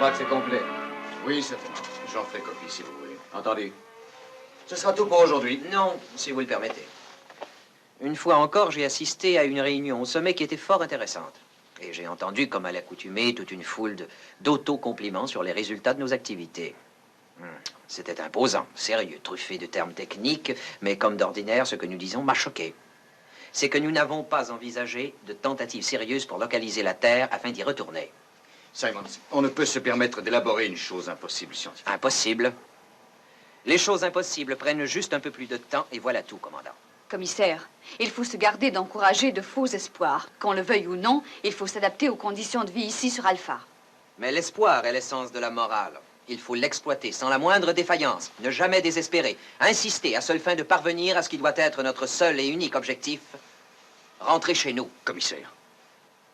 crois que c'est complet. Oui, certainement. J'en ferai copie si vous voulez. Entendu. Ce sera tout pour aujourd'hui. Non, si vous le permettez. Une fois encore, j'ai assisté à une réunion au sommet qui était fort intéressante. Et j'ai entendu, comme à l'accoutumée, toute une foule d'auto-compliments sur les résultats de nos activités. C'était imposant, sérieux, truffé de termes techniques, mais comme d'ordinaire, ce que nous disons m'a choqué. C'est que nous n'avons pas envisagé de tentatives sérieuses pour localiser la Terre afin d'y retourner. Simons, on ne peut se permettre d'élaborer une chose impossible scientifiquement. Impossible. Les choses impossibles prennent juste un peu plus de temps, et voilà tout, commandant. Commissaire, il faut se garder d'encourager de faux espoirs. Qu'on le veuille ou non, il faut s'adapter aux conditions de vie ici sur Alpha. Mais l'espoir est l'essence de la morale. Il faut l'exploiter sans la moindre défaillance, ne jamais désespérer, insister à seule fin de parvenir à ce qui doit être notre seul et unique objectif, rentrer chez nous. Commissaire,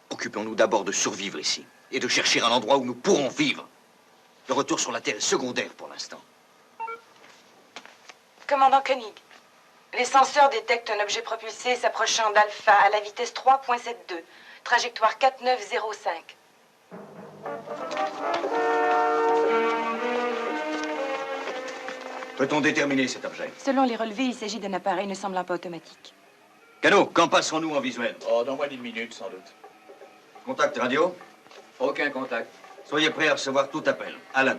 occupons-nous d'abord de survivre ici et de chercher un endroit où nous pourrons vivre. Le retour sur la Terre est secondaire pour l'instant. Commandant Koenig, les senseurs détectent un objet propulsé s'approchant d'Alpha à la vitesse 3.72, trajectoire 4905. Peut-on déterminer cet objet? Selon les relevés, il s'agit d'un appareil ne semblant pas automatique. Cano, quand passerons-nous en visuel? Oh, dans moins d'une minute, sans doute. Contact radio? Aucun contact. Soyez prêts à recevoir tout appel. Alan,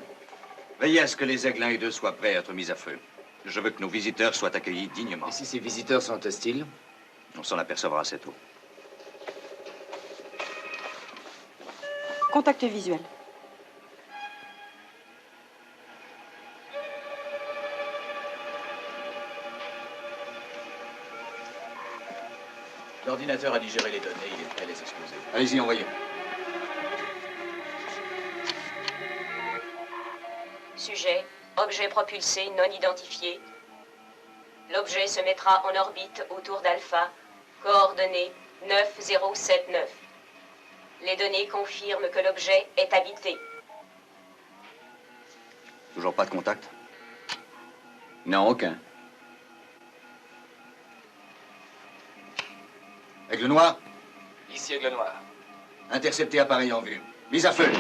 veillez à ce que les aigles 1 et 2 soient prêts à être mis à feu. Je veux que nos visiteurs soient accueillis dignement. Et si ces visiteurs sont hostiles? On s'en apercevra assez tôt. Contact visuel. L'ordinateur a digéré les données, il est prêt à les exposer. Allez-y, envoyez. Sujet, objet propulsé non identifié. L'objet se mettra en orbite autour d'Alpha, coordonnées 9079. Les données confirment que l'objet est habité. Toujours pas de contact? Non, aucun. Aigle noir? Ici Aigle Noir. Intercepté appareil en vue. Mise à feu.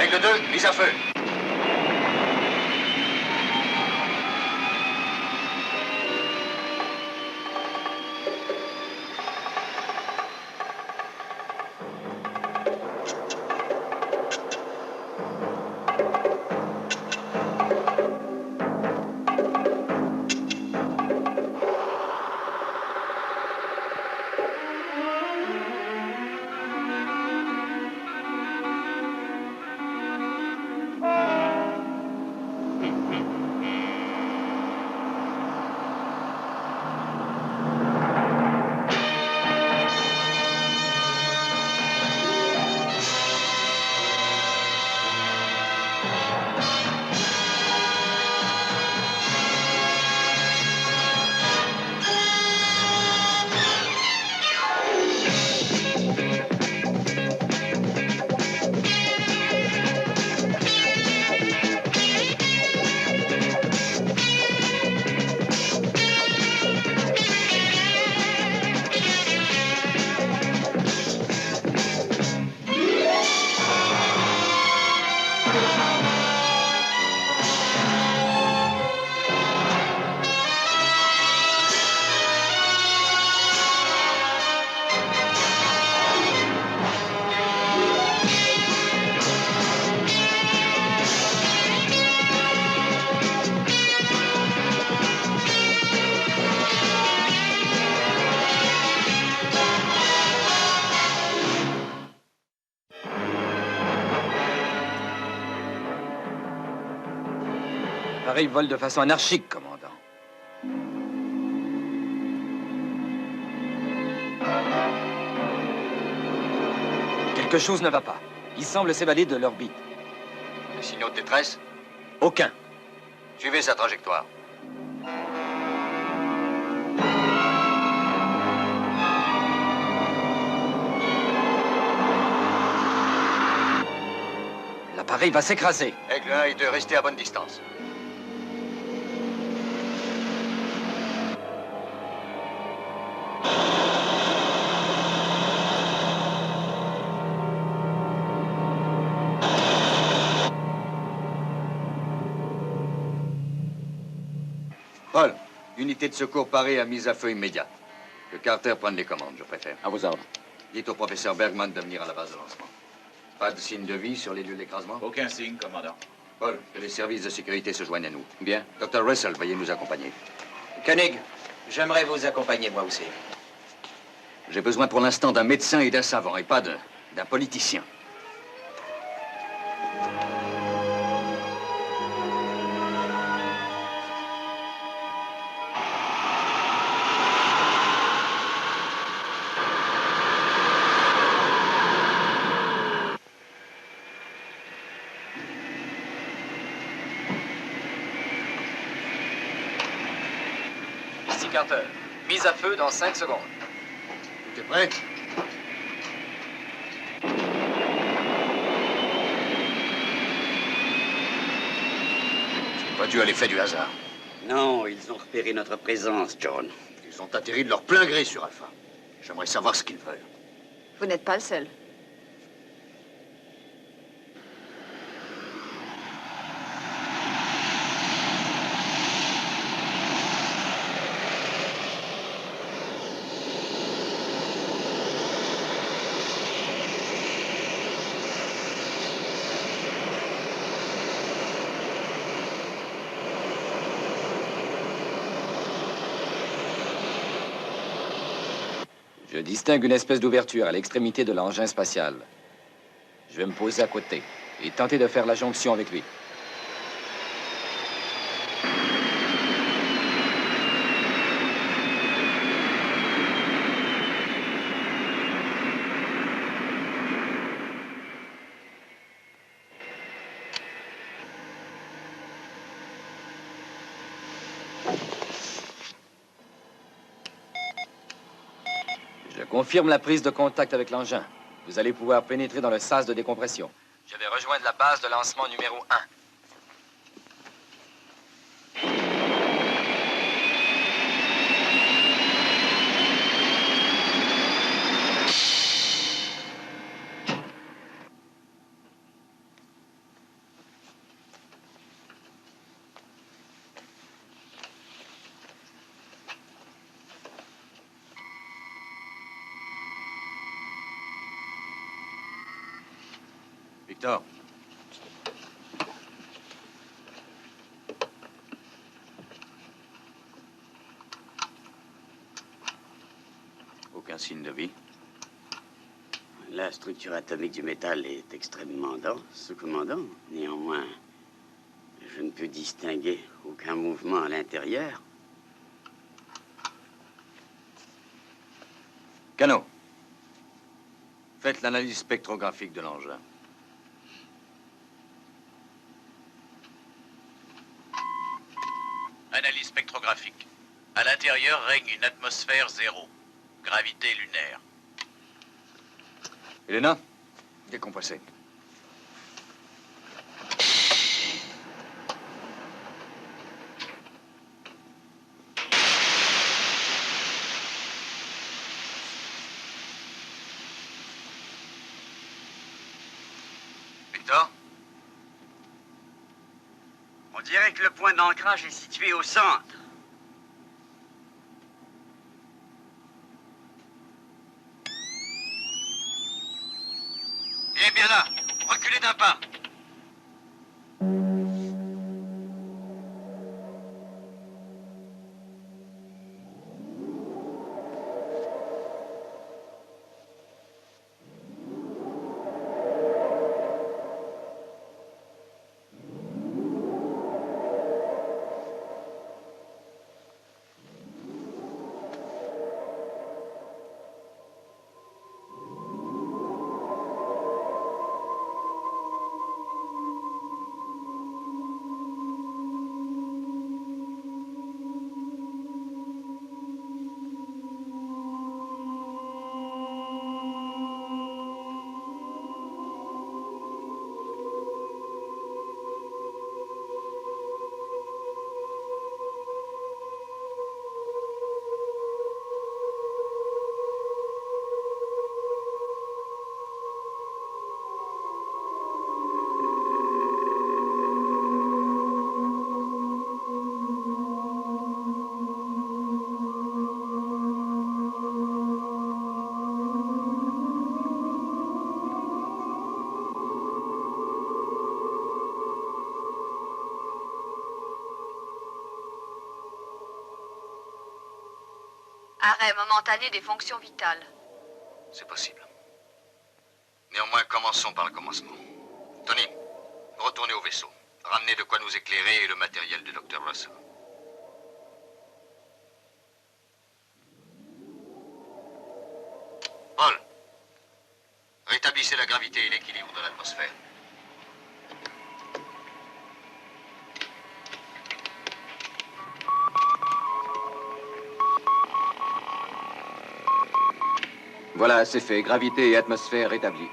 Aigle 2, mise à feu. L'appareil vole de façon anarchique, commandant. Quelque chose ne va pas. Il semble s'évader de l'orbite. Des signaux de détresse? Aucun. Suivez sa trajectoire. L'appareil va s'écraser. Aigle 1 et 2, restez à bonne distance. L'unité de secours Paris a mise à feu immédiat. Que Carter prenne les commandes, je préfère. À vos ordres. Dites au professeur Bergman de venir à la base de lancement. Pas de signe de vie sur les lieux de l'écrasement? Aucun signe, commandant. Paul, que les services de sécurité se joignent à nous. Bien. Dr. Russell, veuillez nous accompagner. Koenig, j'aimerais vous accompagner moi aussi. J'ai besoin pour l'instant d'un médecin et d'un savant, et pas d'un politicien. Ici Carter. Mise à feu dans 5 secondes. Tout est prêt? C'est pas dû à l'effet du hasard. Non, ils ont repéré notre présence, John. Ils ont atterri de leur plein gré sur Alpha. J'aimerais savoir ce qu'ils veulent. Vous n'êtes pas le seul. Je distingue une espèce d'ouverture à l'extrémité de l'engin spatial. Je vais me poser à côté et tenter de faire la jonction avec lui. Je confirme la prise de contact avec l'engin. Vous allez pouvoir pénétrer dans le sas de décompression. Je vais rejoindre la base de lancement numéro 1. Victor. Aucun signe de vie. La structure atomique du métal est extrêmement dense, commandant. Néanmoins, je ne peux distinguer aucun mouvement à l'intérieur. Cano. Faites l'analyse spectrographique de l'engin. Analyse spectrographique. À l'intérieur règne une atmosphère zéro. Gravité lunaire. Elena, décompressez. Victor? On dirait que le point d'ancrage est situé au centre. Il est bien là. Reculez d'un pas. Arrêt momentané des fonctions vitales. C'est possible. Néanmoins, commençons par le commencement. Tony, retournez au vaisseau. Ramenez de quoi nous éclairer et le matériel du Dr. Russell. Paul, rétablissez la gravité et l'équilibre de l'atmosphère. Voilà, c'est fait. Gravité et atmosphère rétablies.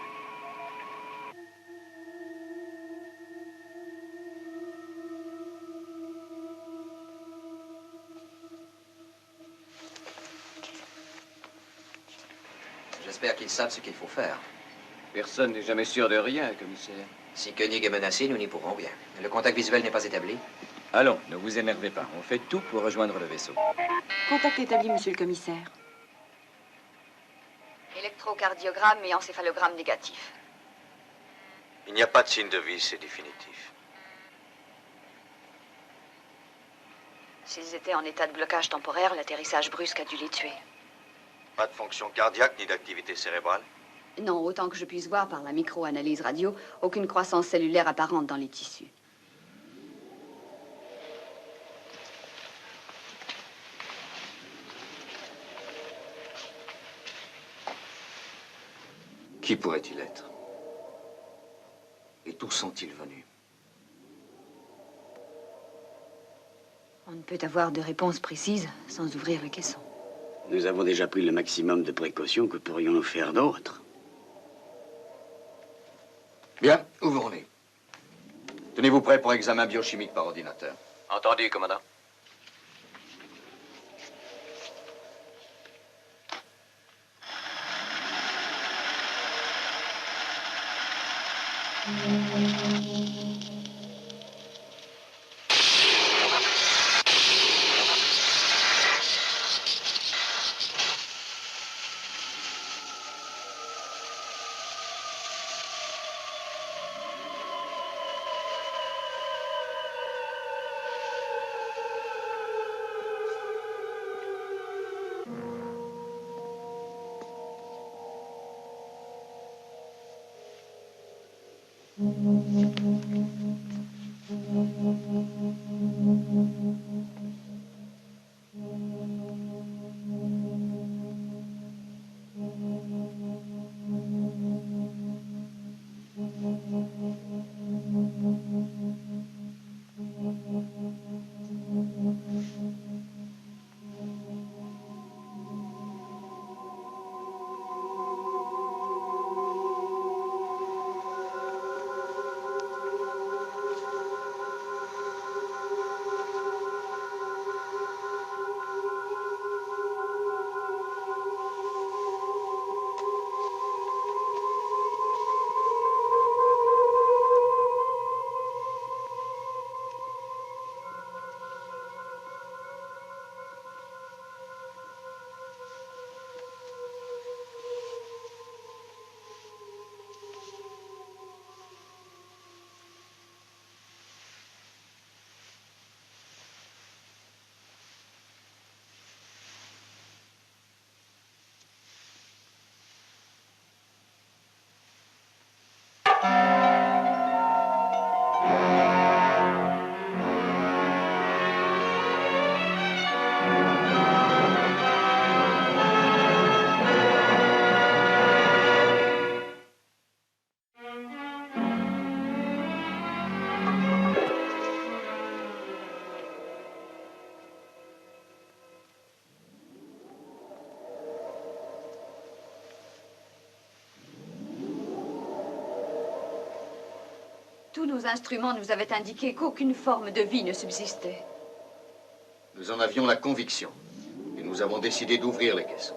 J'espère qu'ils savent ce qu'il faut faire. Personne n'est jamais sûr de rien, commissaire. Si Koenig est menacé, nous n'y pourrons rien. Le contact visuel n'est pas établi. Allons, ne vous énervez pas. On fait tout pour rejoindre le vaisseau. Contact établi, monsieur le commissaire. Électrocardiogramme et encéphalogramme négatif. Il n'y a pas de signe de vie, c'est définitif. S'ils étaient en état de blocage temporaire, l'atterrissage brusque a dû les tuer. Pas de fonction cardiaque ni d'activité cérébrale? Non, autant que je puisse voir par la micro-analyse radio, aucune croissance cellulaire apparente dans les tissus. Qui pourrait-il être? Et d'où sont-ils venus? On ne peut avoir de réponse précise sans ouvrir le caisson. Nous avons déjà pris le maximum de précautions. Que pourrions-nous faire d'autre? Bien, ouvrons-les. Tenez-vous prêts pour examen biochimique par ordinateur. Entendu, commandant. Tous nos instruments nous avaient indiqué qu'aucune forme de vie ne subsistait. Nous en avions la conviction. Et nous avons décidé d'ouvrir les caissons.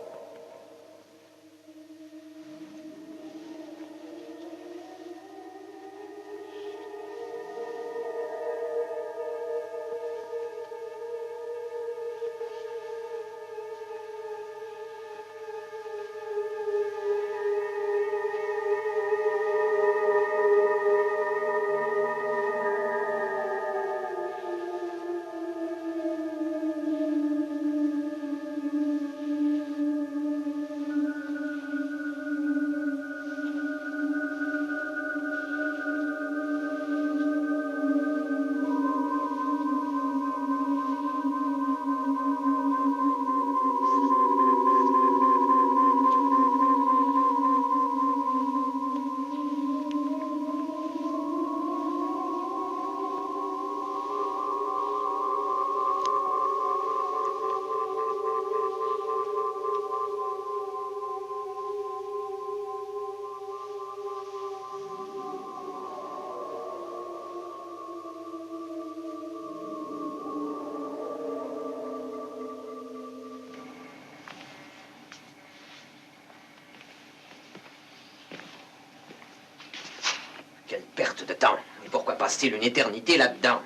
passer une éternité là-dedans.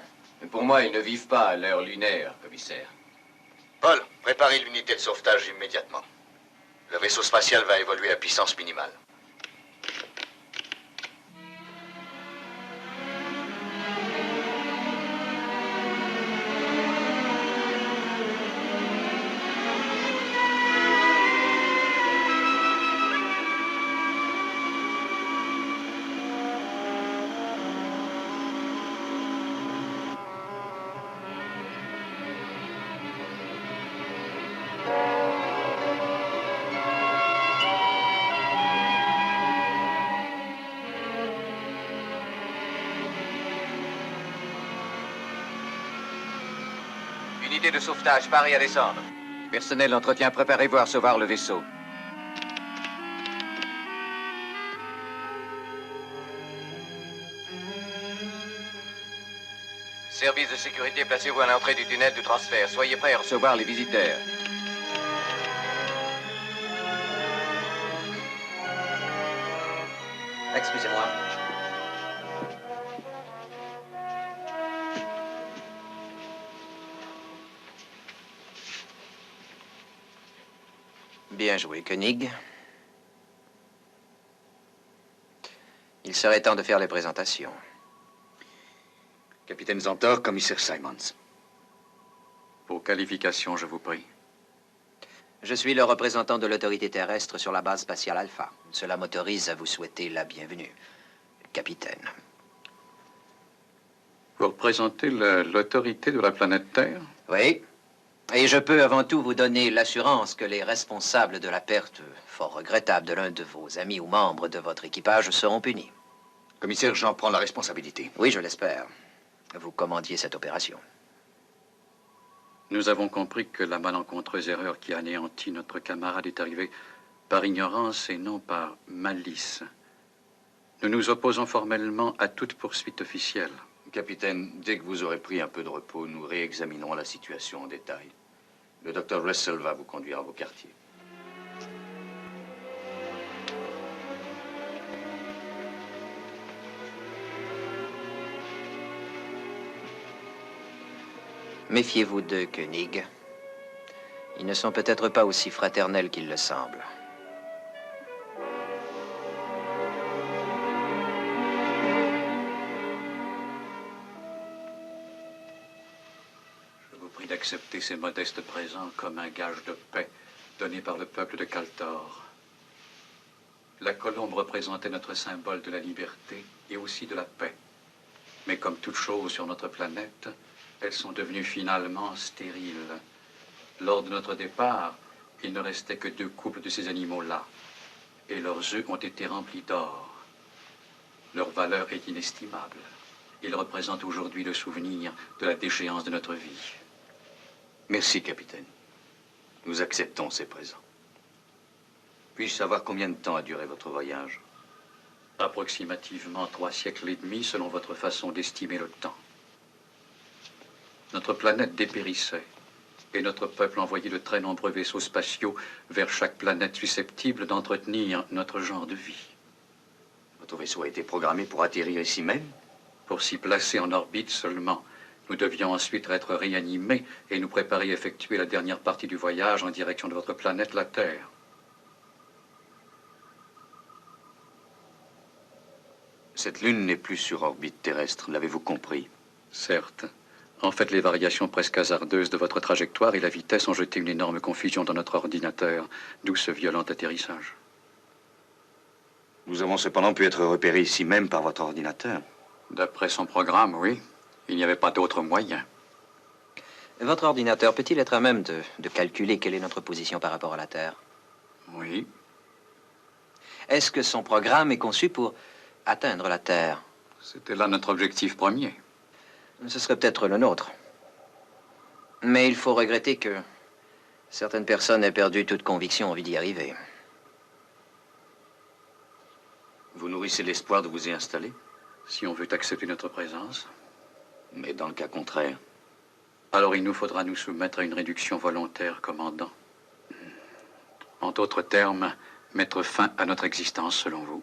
Pour moi, ils ne vivent pas à l'heure lunaire, commissaire. Paul, préparez l'unité de sauvetage immédiatement. Le vaisseau spatial va évoluer à puissance minimale. Unité de sauvetage, parée à descendre. Personnel d'entretien, préparez-vous à recevoir le vaisseau. Service de sécurité, placez-vous à l'entrée du tunnel de transfert. Soyez prêts à recevoir les visiteurs. Excusez-moi. Bien joué, Koenig. Il serait temps de faire les présentations. Capitaine Zantor, commissaire Simons. Vos qualifications, je vous prie. Je suis le représentant de l'autorité terrestre sur la base spatiale Alpha. Cela m'autorise à vous souhaiter la bienvenue, capitaine. Vous représentez l'autorité de la planète Terre? Oui. Et je peux avant tout vous donner l'assurance que les responsables de la perte fort regrettable de l'un de vos amis ou membres de votre équipage seront punis. Commissaire, j'en prends la responsabilité. Oui, je l'espère. Vous commandiez cette opération. Nous avons compris que la malencontreuse erreur qui anéantit notre camarade est arrivée par ignorance et non par malice. Nous nous opposons formellement à toute poursuite officielle. Capitaine, dès que vous aurez pris un peu de repos, nous réexaminerons la situation en détail. Le docteur Russell va vous conduire à vos quartiers. Méfiez-vous d'eux, Koenig. Ils ne sont peut-être pas aussi fraternels qu'ils le semblent. Je vous prie d'accepter ces modestes présents comme un gage de paix donné par le peuple de Kaltor. La colombe représentait notre symbole de la liberté et aussi de la paix. Mais comme toute chose sur notre planète, elles sont devenues finalement stériles. Lors de notre départ, il ne restait que 2 couples de ces animaux-là, et leurs œufs ont été remplis d'or. Leur valeur est inestimable. Ils représentent aujourd'hui le souvenir de la déchéance de notre vie. Merci, capitaine. Nous acceptons ces présents. Puis-je savoir combien de temps a duré votre voyage? Approximativement 3 siècles et demi, selon votre façon d'estimer le temps. Notre planète dépérissait, et notre peuple envoyait de très nombreux vaisseaux spatiaux vers chaque planète susceptible d'entretenir notre genre de vie. Votre vaisseau a été programmé pour atterrir ici même? Pour s'y placer en orbite seulement. Nous devions ensuite être réanimés et nous préparer à effectuer la dernière partie du voyage en direction de votre planète, la Terre. Cette lune n'est plus sur orbite terrestre, l'avez-vous compris? Certes. En fait, les variations presque hasardeuses de votre trajectoire et la vitesse ont jeté une énorme confusion dans notre ordinateur, d'où ce violent atterrissage. Nous avons cependant pu être repérés ici même par votre ordinateur. D'après son programme, oui. Il n'y avait pas d'autre moyen. Votre ordinateur peut-il être à même de calculer quelle est notre position par rapport à la Terre? Oui. Est-ce que son programme est conçu pour atteindre la Terre? C'était là notre objectif premier. Ce serait peut-être le nôtre. Mais il faut regretter que certaines personnes aient perdu toute conviction en vue d'y arriver. Vous nourrissez l'espoir de vous y installer? Si on veut accepter notre présence. Mais dans le cas contraire? Alors il nous faudra nous soumettre à une réduction volontaire, commandant. En d'autres termes, mettre fin à notre existence, selon vous.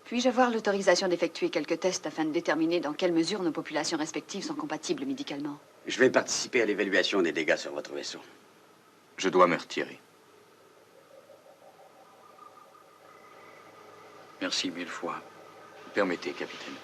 Puis-je avoir l'autorisation d'effectuer quelques tests afin de déterminer dans quelle mesure nos populations respectives sont compatibles médicalement? Je vais participer à l'évaluation des dégâts sur votre vaisseau. Je dois me retirer. Merci 1000 fois. Permettez, capitaine.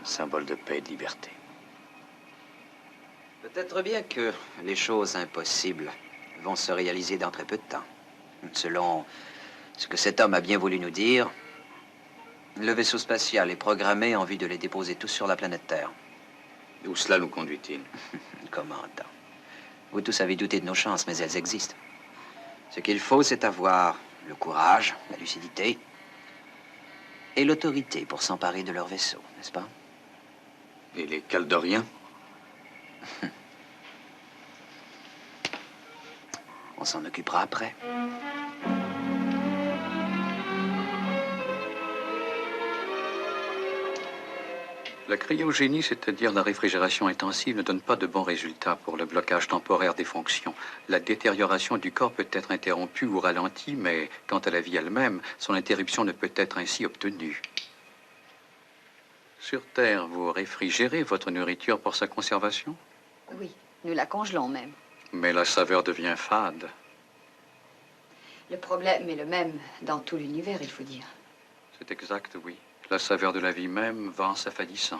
Symbole de paix et de liberté. Peut-être bien que les choses impossibles vont se réaliser dans très peu de temps. Selon ce que cet homme a bien voulu nous dire, le vaisseau spatial est programmé en vue de les déposer tous sur la planète Terre. Où cela nous conduit-il? Commandant, vous tous avez douté de nos chances, mais elles existent. Ce qu'il faut, c'est avoir le courage, la lucidité et l'autorité pour s'emparer de leur vaisseau, n'est-ce pas? Et les Caldoriens? On s'en occupera après. La cryogénie, c'est-à-dire la réfrigération intensive, ne donne pas de bons résultats pour le blocage temporaire des fonctions. La détérioration du corps peut être interrompue ou ralentie, mais quant à la vie elle-même, son interruption ne peut être ainsi obtenue. Sur Terre, vous réfrigérez votre nourriture pour sa conservation? Oui, nous la congelons même. Mais la saveur devient fade. Le problème est le même dans tout l'univers, il faut dire. C'est exact, oui. La saveur de la vie même va en s'affadissant.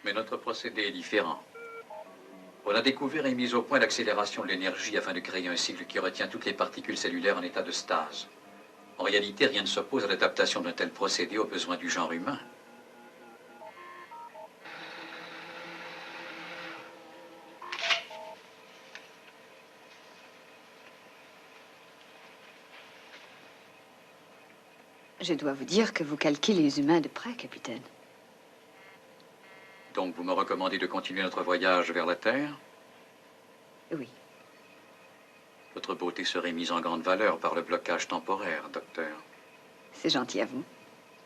Mais notre procédé est différent. On a découvert et mis au point l'accélération de l'énergie afin de créer un cycle qui retient toutes les particules cellulaires en état de stase. En réalité, rien ne s'oppose à l'adaptation d'un tel procédé aux besoins du genre humain. Je dois vous dire que vous calquez les humains de près, capitaine. Donc, vous me recommandez de continuer notre voyage vers la Terre? Oui. Votre beauté serait mise en grande valeur par le blocage temporaire, docteur. C'est gentil à vous.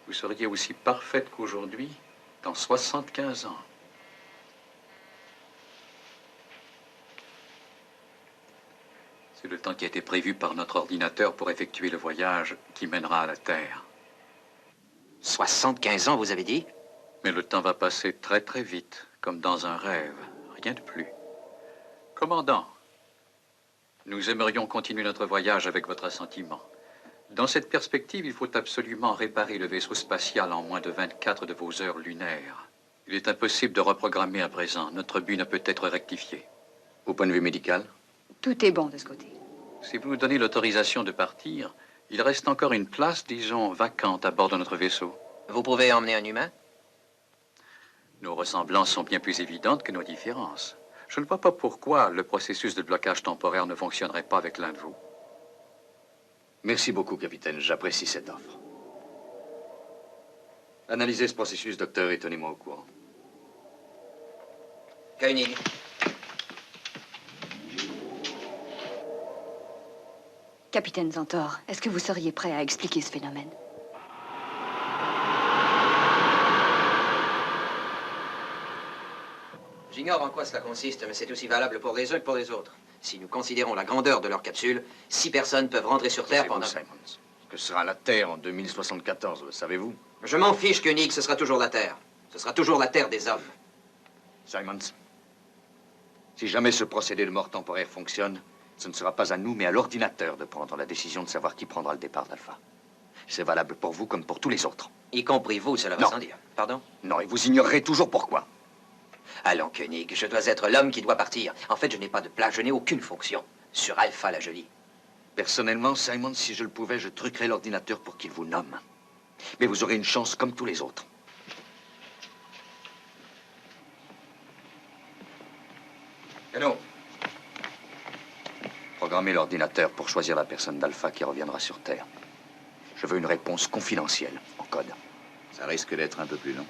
Vous seriez aussi parfaite qu'aujourd'hui, dans 75 ans. C'est le temps qui a été prévu par notre ordinateur pour effectuer le voyage qui mènera à la Terre. 75 ans, vous avez dit? Mais le temps va passer très, très vite, comme dans un rêve. Rien de plus. Commandant, nous aimerions continuer notre voyage avec votre assentiment. Dans cette perspective, il faut absolument réparer le vaisseau spatial en moins de 24 de vos heures lunaires. Il est impossible de reprogrammer à présent. Notre but ne peut être rectifié. Au point de vue médical? Tout est bon de ce côté. Si vous nous donnez l'autorisation de partir, il reste encore une place, disons, vacante à bord de notre vaisseau. Vous pouvez emmener un humain? Nos ressemblances sont bien plus évidentes que nos différences. Je ne vois pas pourquoi le processus de blocage temporaire ne fonctionnerait pas avec l'un de vous. Merci beaucoup, capitaine. J'apprécie cette offre. Analysez ce processus, docteur, et tenez-moi au courant. Koenig. Capitaine Zantor, est-ce que vous seriez prêt à expliquer ce phénomène? J'ignore en quoi cela consiste, mais c'est aussi valable pour les uns que pour les autres. Si nous considérons la grandeur de leur capsule, 6 personnes peuvent rentrer sur Terre pendant... Simons. Que sera la Terre en 2074, le savez-vous? Je m'en fiche, Koenig, ce sera toujours la Terre. Ce sera toujours la Terre des hommes. Simons, si jamais ce procédé de mort temporaire fonctionne, ce ne sera pas à nous, mais à l'ordinateur de prendre la décision de savoir qui prendra le départ d'Alpha. C'est valable pour vous comme pour tous les autres. Y compris vous, cela va Non. sans dire. Pardon? Non, et vous ignorerez toujours pourquoi. Allons, Koenig, je dois être l'homme qui doit partir. En fait, je n'ai pas de place, je n'ai aucune fonction. Sur Alpha, la jolie. Personnellement, Simon, si je le pouvais, je truquerais l'ordinateur pour qu'il vous nomme. Mais vous aurez une chance comme tous les autres. Hello. Programmez l'ordinateur pour choisir la personne d'Alpha qui reviendra sur Terre. Je veux une réponse confidentielle, en code. Ça risque d'être un peu plus long.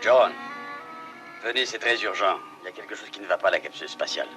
John, venez, c'est très urgent. Il y a quelque chose qui ne va pas à la capsule spatiale.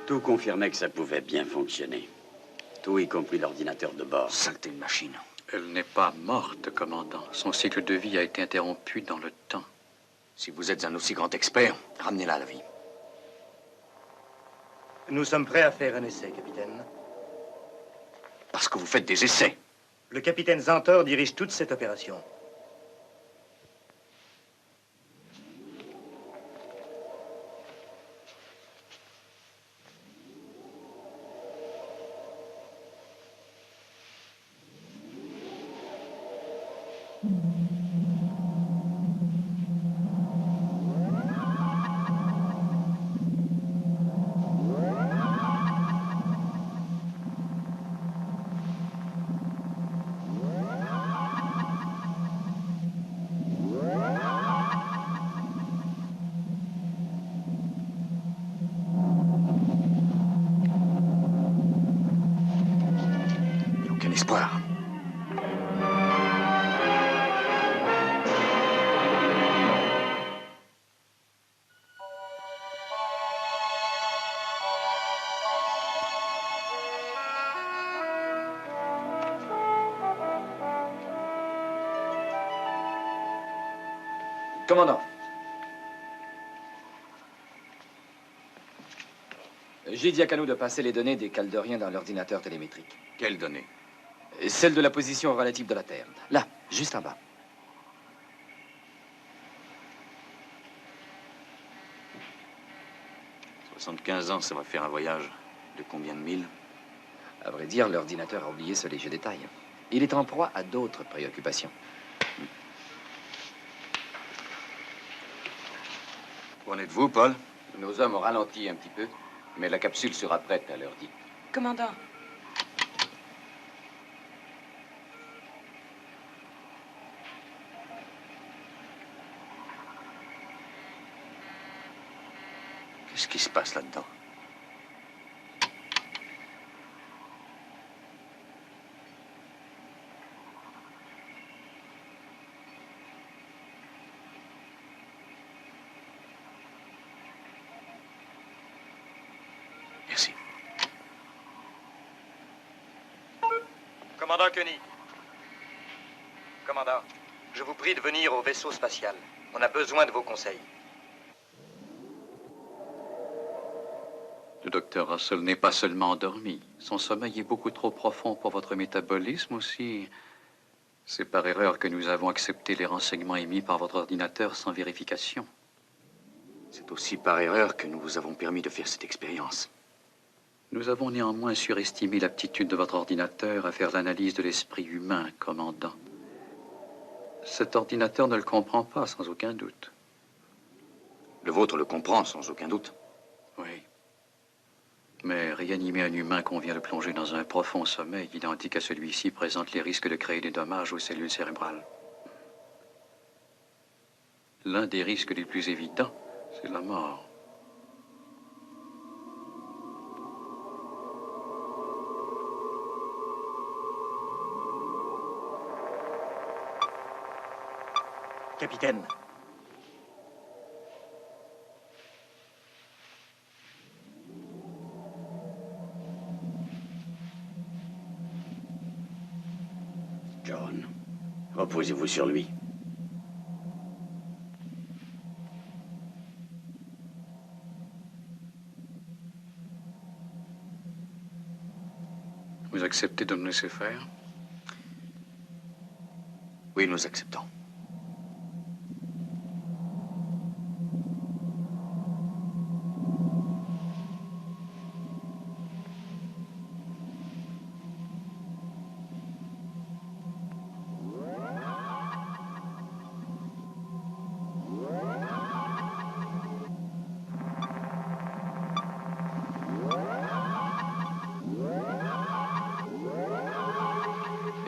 Tout confirmait que ça pouvait bien fonctionner. Tout, y compris l'ordinateur de bord. Saleté de machine. Elle n'est pas morte, commandant. Son cycle de vie a été interrompu dans le temps. Si vous êtes un aussi grand expert, ramenez-la à la vie. Nous sommes prêts à faire un essai, capitaine. Parce que vous faites des essais. Le capitaine Zantor dirige toute cette opération. Il n'y a aucun espoir. Commandant. J'ai dit à Cano de passer les données des Calderiens dans l'ordinateur télémétrique. Quelles données? Celle de la position relative de la Terre. Là, juste en bas. « 75 ans, ça va faire un voyage de combien de milles? À vrai dire, l'ordinateur a oublié ce léger détail. Il est en proie à d'autres préoccupations. Où en êtes-vous, Paul? Nos hommes ont ralenti un petit peu, mais la capsule sera prête à l'heure dite. Commandant, Qu'est-ce qui se passe là-dedans? Merci. Commandant Koenig. Commandant, je vous prie de venir au vaisseau spatial. On a besoin de vos conseils. Le docteur Russell n'est pas seulement endormi. Son sommeil est beaucoup trop profond pour votre métabolisme aussi. C'est par erreur que nous avons accepté les renseignements émis par votre ordinateur sans vérification. C'est aussi par erreur que nous vous avons permis de faire cette expérience. Nous avons néanmoins surestimé l'aptitude de votre ordinateur à faire l'analyse de l'esprit humain, commandant. Cet ordinateur ne le comprend pas, sans aucun doute. Le vôtre le comprend, sans aucun doute. Oui. Mais réanimer un humain qu'on vient de plonger dans un profond sommeil identique à celui-ci présente les risques de créer des dommages aux cellules cérébrales. L'un des risques les plus évidents, c'est la mort. Capitaine. John, reposez-vous sur lui. Vous acceptez de me laisser faire? Oui, nous acceptons.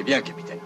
Eh bien, capitaine.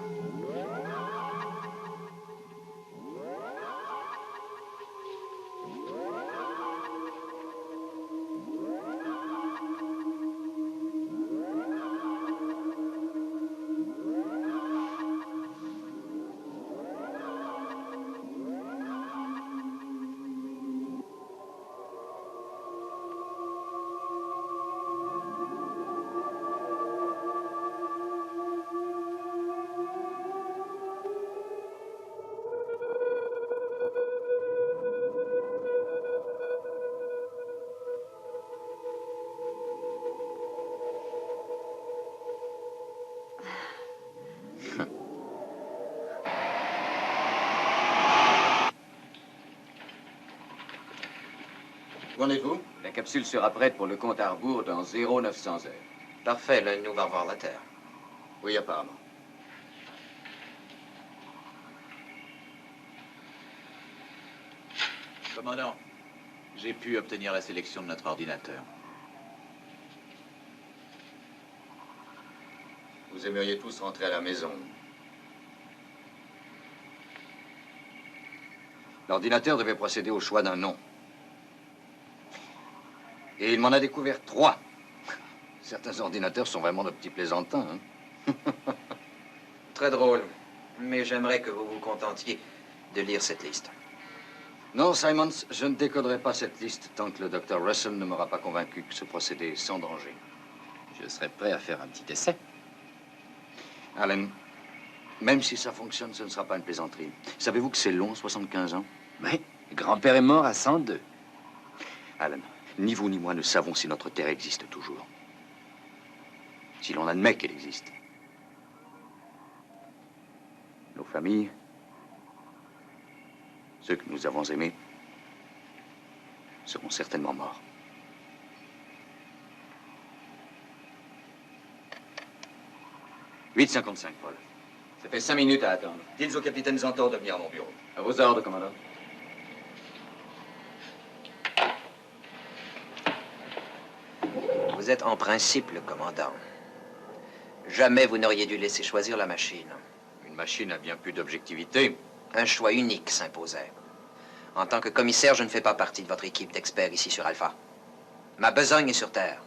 Où en êtes-vous? La capsule sera prête pour le compte à rebours dans 0900 heures. Parfait, l'un de nous va revoir la Terre. Oui, apparemment. Commandant, j'ai pu obtenir la sélection de notre ordinateur. Vous aimeriez tous rentrer à la maison. L'ordinateur devait procéder au choix d'un nom. Et il m'en a découvert 3. Certains ordinateurs sont vraiment de petits plaisantins, hein? Très drôle. Mais j'aimerais que vous vous contentiez de lire cette liste. Non, Simons, je ne décoderai pas cette liste tant que le docteur Russell ne m'aura pas convaincu que ce procédé est sans danger. Je serais prêt à faire un petit essai. Allen, même si ça fonctionne, ce ne sera pas une plaisanterie. Savez-vous que c'est long, 75 ans? Oui, grand-père est mort à 102. Allen, ni vous ni moi ne savons si notre Terre existe toujours. Si l'on admet qu'elle existe. Nos familles, ceux que nous avons aimés, seront certainement morts. « 8h55, Paul. Ça fait 5 minutes à attendre. Dites au capitaine Zantor de venir à mon bureau. À vos ordres, commandant. Vous êtes en principe le commandant. Jamais vous n'auriez dû laisser choisir la machine. Une machine a bien plus d'objectivité. Un choix unique s'imposait. En tant que commissaire, je ne fais pas partie de votre équipe d'experts ici sur Alpha. Ma besogne est sur Terre.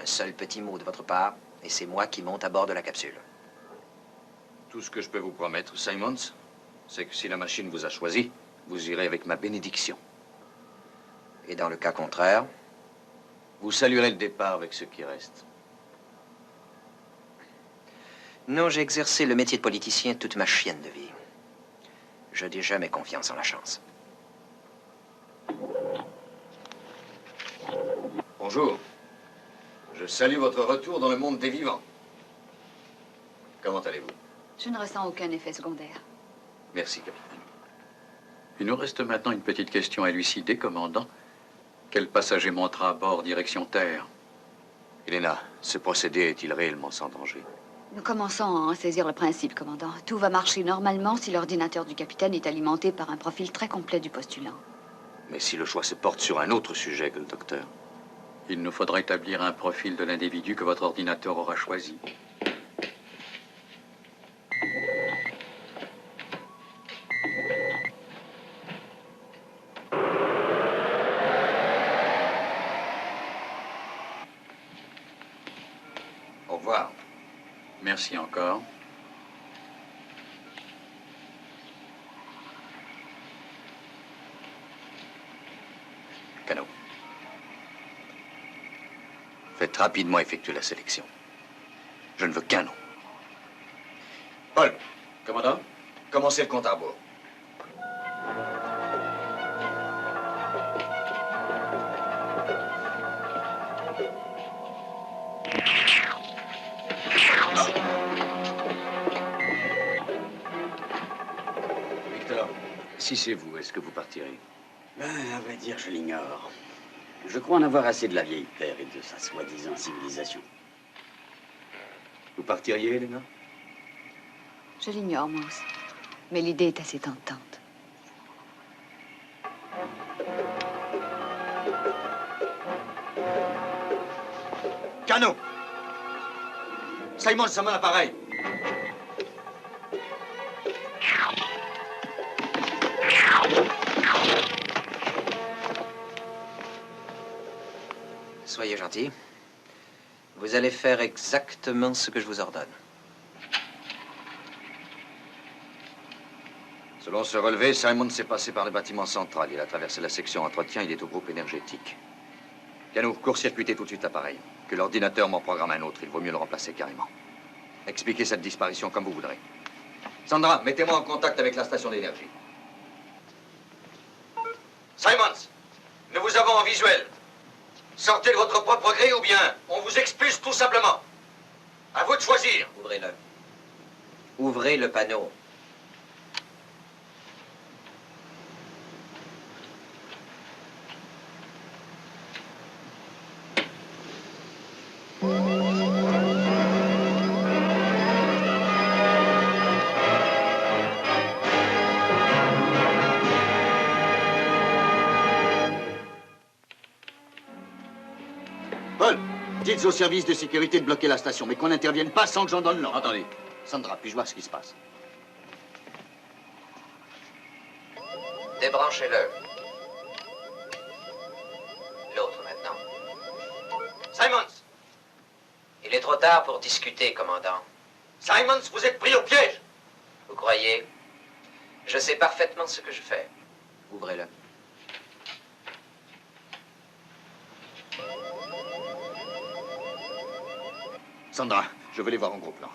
Un seul petit mot de votre part, et c'est moi qui monte à bord de la capsule. Tout ce que je peux vous promettre, Simons, c'est que si la machine vous a choisi, vous irez avec ma bénédiction. Et dans le cas contraire? Vous saluerez le départ avec ce qui reste. Non, j'ai exercé le métier de politicien toute ma chienne de vie. Je n'ai jamais confiance en la chance. Bonjour. Je salue votre retour dans le monde des vivants. Comment allez-vous? Je ne ressens aucun effet secondaire. Merci, capitaine. Il nous reste maintenant une petite question à élucider, commandant. Quel passager montera à bord direction Terre? Elena, ce procédé est-il réellement sans danger? Nous commençons à en saisir le principe, commandant. Tout va marcher normalement si l'ordinateur du capitaine est alimenté par un profil très complet du postulant. Mais si le choix se porte sur un autre sujet que le docteur? Il nous faudra établir un profil de l'individu que votre ordinateur aura choisi. Au revoir. Merci encore. Cano. Faites rapidement effectuer la sélection. Je ne veux qu'un nom. Paul. Commandant? Commencez le compte à rebours. Si c'est vous, est-ce que vous partirez? Ben, à vrai dire, je l'ignore. Je crois en avoir assez de la vieille terre et de sa soi-disant civilisation. Vous partiriez, Elena? Je l'ignore, moi aussi. Mais l'idée est assez tentante. Cano! Simon, ça mon appareil! Soyez gentil. Vous allez faire exactement ce que je vous ordonne. Selon ce relevé, Simon s'est passé par le bâtiment central. Il a traversé la section entretien, il est au groupe énergétique. Cano, court-circuitez tout de suite l'appareil. Que l'ordinateur m'en programme un autre, il vaut mieux le remplacer carrément. Expliquez cette disparition comme vous voudrez. Sandra, mettez-moi en contact avec la station d'énergie. Simons, nous vous avons en visuel. Sortez de votre propre gré ou bien on vous expulse tout simplement. À vous de choisir. Ouvrez-le. Ouvrez le panneau. Paul, dites au service de sécurité de bloquer la station, mais qu'on n'intervienne pas sans que j'en donne l'ordre. Entendu. Sandra, puis-je voir ce qui se passe? Débranchez-le. L'autre maintenant. Simons! Il est trop tard pour discuter, commandant. Simons, vous êtes pris au piège! Vous croyez? Je sais parfaitement ce que je fais. Ouvrez-le. Sandra, je veux les voir en gros plan.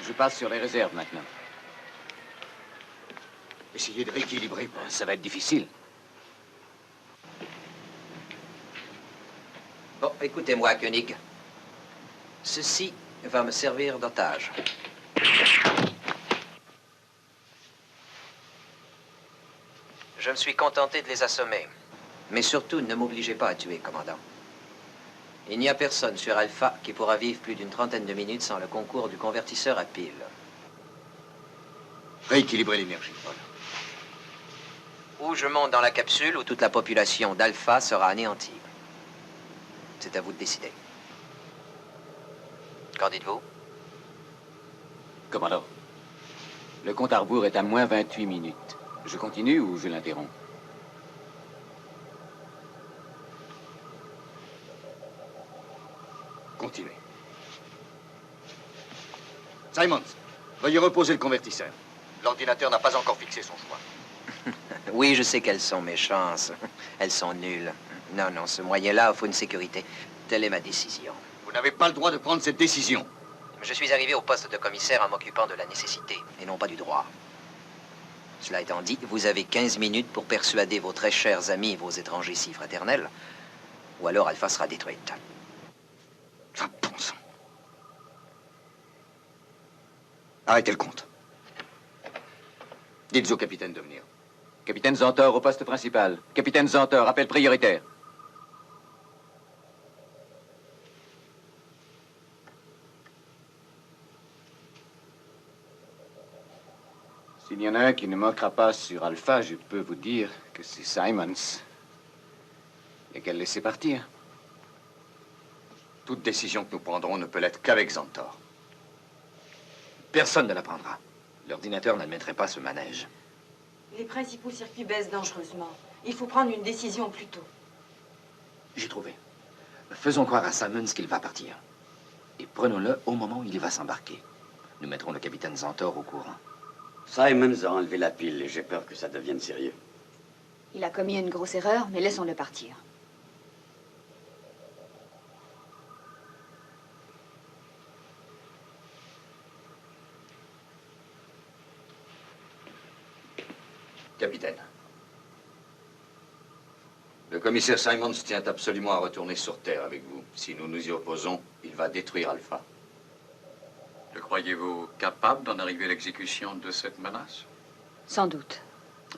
Je passe sur les réserves maintenant. Essayez de rééquilibrer, Paul. Ça va être difficile. Bon, écoutez-moi, Koenig. Ceci va me servir d'otage. Je me suis contenté de les assommer. Mais surtout, ne m'obligez pas à tuer, commandant. Il n'y a personne sur Alpha qui pourra vivre plus d'une trentaine de minutes sans le concours du convertisseur à pile. Rééquilibrer l'énergie, Paul. Ou je monte dans la capsule où toute la population d'Alpha sera anéantie. C'est à vous de décider. Qu'en dites-vous? Commandant, le compte à rebours est à moins 28 minutes. Je continue ou je l'interromps? Continuez. Simons, veuillez reposer le convertisseur. L'ordinateur n'a pas encore fixé son choix. Oui, je sais qu'elles sont méchantes. Elles sont nulles. Non, non, ce moyen-là offre une sécurité. Telle est ma décision. Vous n'avez pas le droit de prendre cette décision. Je suis arrivé au poste de commissaire en m'occupant de la nécessité, et non pas du droit. Cela étant dit, vous avez 15 minutes pour persuader vos très chers amis, vos étrangers si fraternels, ou alors Alpha sera détruite. Ah, bon sang. Arrêtez le compte. Dites au capitaine de venir. Capitaine Zantor au poste principal. Capitaine Zantor, appel prioritaire. S'il y en a un qui ne manquera pas sur Alpha, je peux vous dire que c'est Simons. Et qu'elle laissait partir. Toute décision que nous prendrons ne peut l'être qu'avec Zantor. Personne ne la prendra. L'ordinateur n'admettrait pas ce manège. Les principaux circuits baissent dangereusement. Il faut prendre une décision plus tôt. J'ai trouvé. Faisons croire à Simons qu'il va partir. Et prenons-le au moment où il va s'embarquer. Nous mettrons le capitaine Zantor au courant. Simons a enlevé la pile et j'ai peur que ça devienne sérieux. Il a commis une grosse erreur, mais laissons-le partir. Capitaine. Le commissaire Simons tient absolument à retourner sur Terre avec vous. Si nous nous y opposons, il va détruire Alpha. Le croyez-vous capable d'en arriver à l'exécution de cette menace? Sans doute.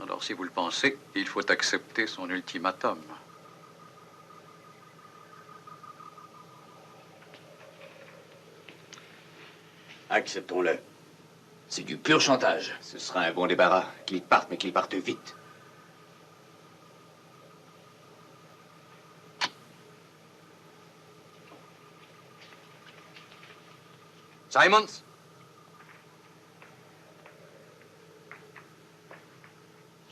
Alors, si vous le pensez, il faut accepter son ultimatum. Acceptons-le. C'est du pur chantage. Ce sera un bon débarras. Qu'il parte, mais qu'il parte vite. Simons?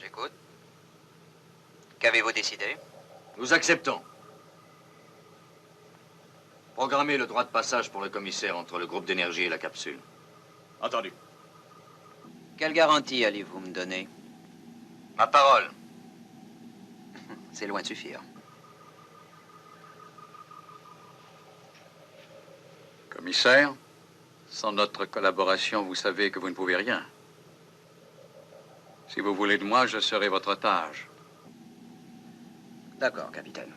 J'écoute. Qu'avez-vous décidé? Nous acceptons. Programmez le droit de passage pour le commissaire entre le groupe d'énergie et la capsule. Entendu. Quelle garantie allez-vous me donner? Ma parole. C'est loin de suffire. Commissaire, sans notre collaboration, vous savez que vous ne pouvez rien. Si vous voulez de moi, je serai votre otage. D'accord, capitaine.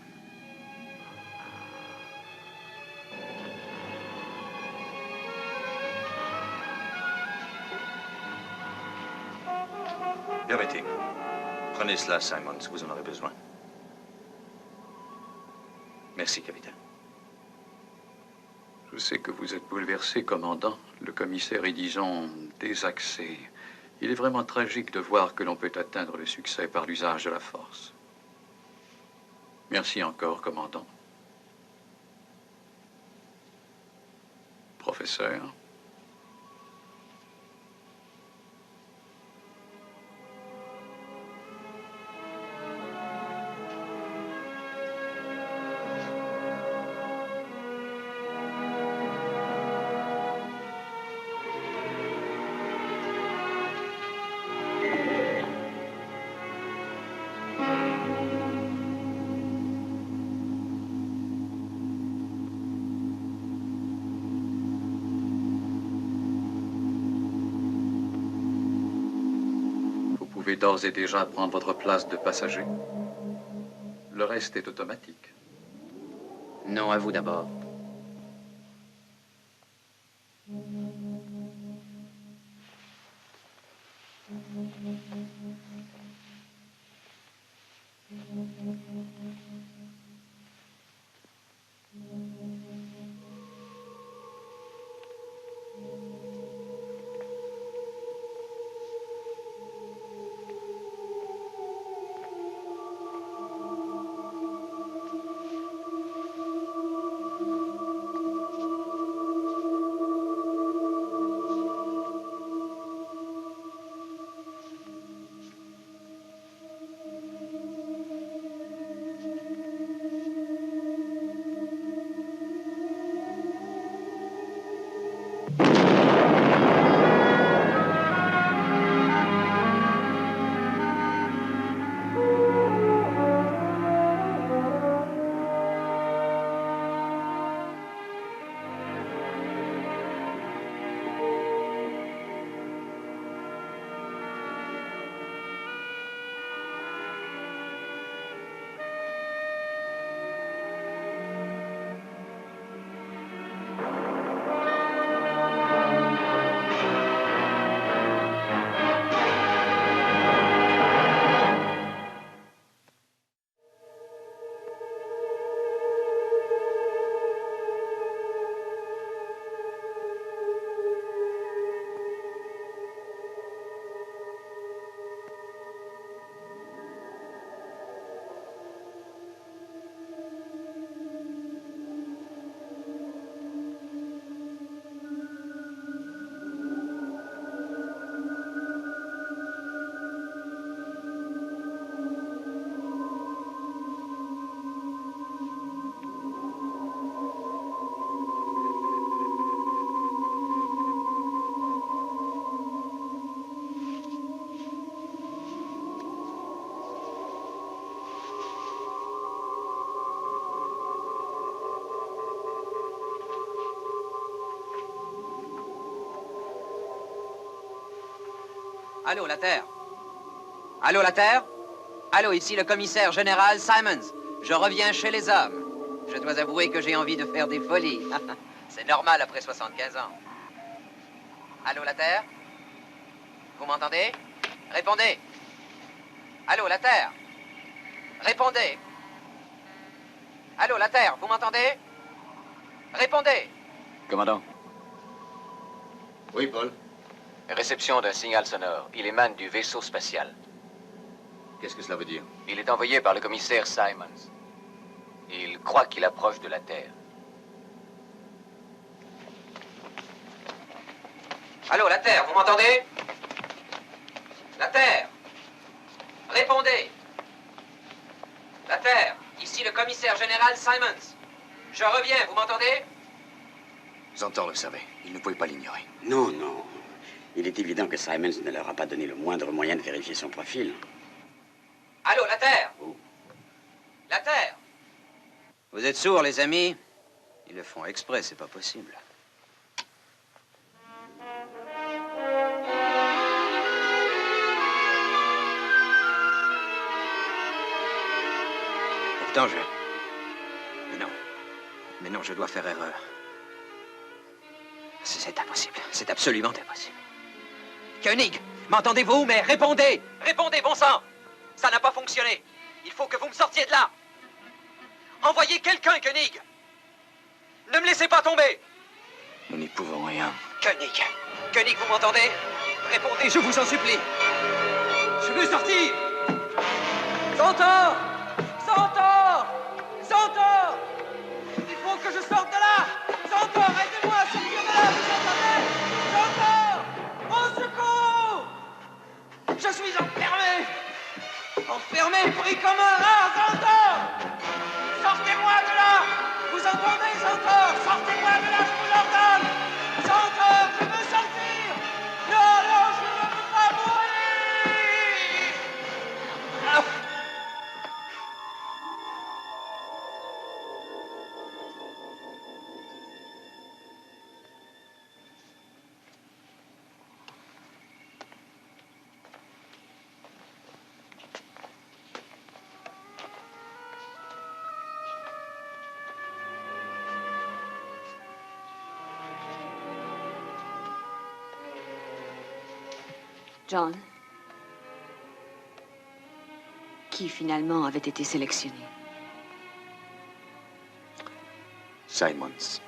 Permettez. Prenez cela, Simons, vous en aurez besoin. Merci, capitaine. Je sais que vous êtes bouleversé, commandant. Le commissaire est, disons, désaxé. Il est vraiment tragique de voir que l'on peut atteindre le succès par l'usage de la force. Merci encore, commandant. Professeur. Vous pouvez d'ores et déjà prendre votre place de passager. Le reste est automatique. Non, à vous d'abord. Allô, la Terre? Allô, la Terre? Allô, ici le commissaire général Simons. Je reviens chez les hommes. Je dois avouer que j'ai envie de faire des folies. C'est normal après 75 ans. Allô, la Terre? Vous m'entendez? Répondez. Allô, la Terre? Répondez. Allô, la Terre, vous m'entendez? Répondez. Commandant. Oui, Paul. Réception d'un signal sonore. Il émane du vaisseau spatial. Qu'est-ce que cela veut dire? Il est envoyé par le commissaire Simons. Il croit qu'il approche de la Terre. Allô, la Terre, vous m'entendez? La Terre. Répondez. La Terre, ici le commissaire général Simons. Je reviens, vous m'entendez? Zantor le savait. Il ne pouvait pas l'ignorer. Non, non. Il est évident que Simons ne leur a pas donné le moindre moyen de vérifier son profil. Allô, la Terre? Oh. La Terre? Vous êtes sourds, les amis? Ils le font exprès, c'est pas possible. Pourtant, Mais non, je dois faire erreur. C'est impossible. C'est absolument impossible. Koenig, m'entendez-vous? Mais répondez! Répondez, bon sang! Ça n'a pas fonctionné. Il faut que vous me sortiez de là. Envoyez quelqu'un, Koenig. Ne me laissez pas tomber. Nous n'y pouvons rien. Koenig. Koenig, vous m'entendez? Répondez, je vous en supplie. Je veux sortir. Zantor! Zantor! Zantor! Il faut que je sorte de là! Zantor, aidez-moi à sortir de là, vous entendez? Zantor! Au secours! Je suis enfermé! Enfermé, pris comme un rat, Zantor! Sortez-moi de là! Vous entendez, Zantor? Sortez-moi de là, je vous l'ordonne! Zantor, je veux sortir! Non, non, je ne veux pas mourir! Ah. John, qui finalement avait été sélectionné? Simons.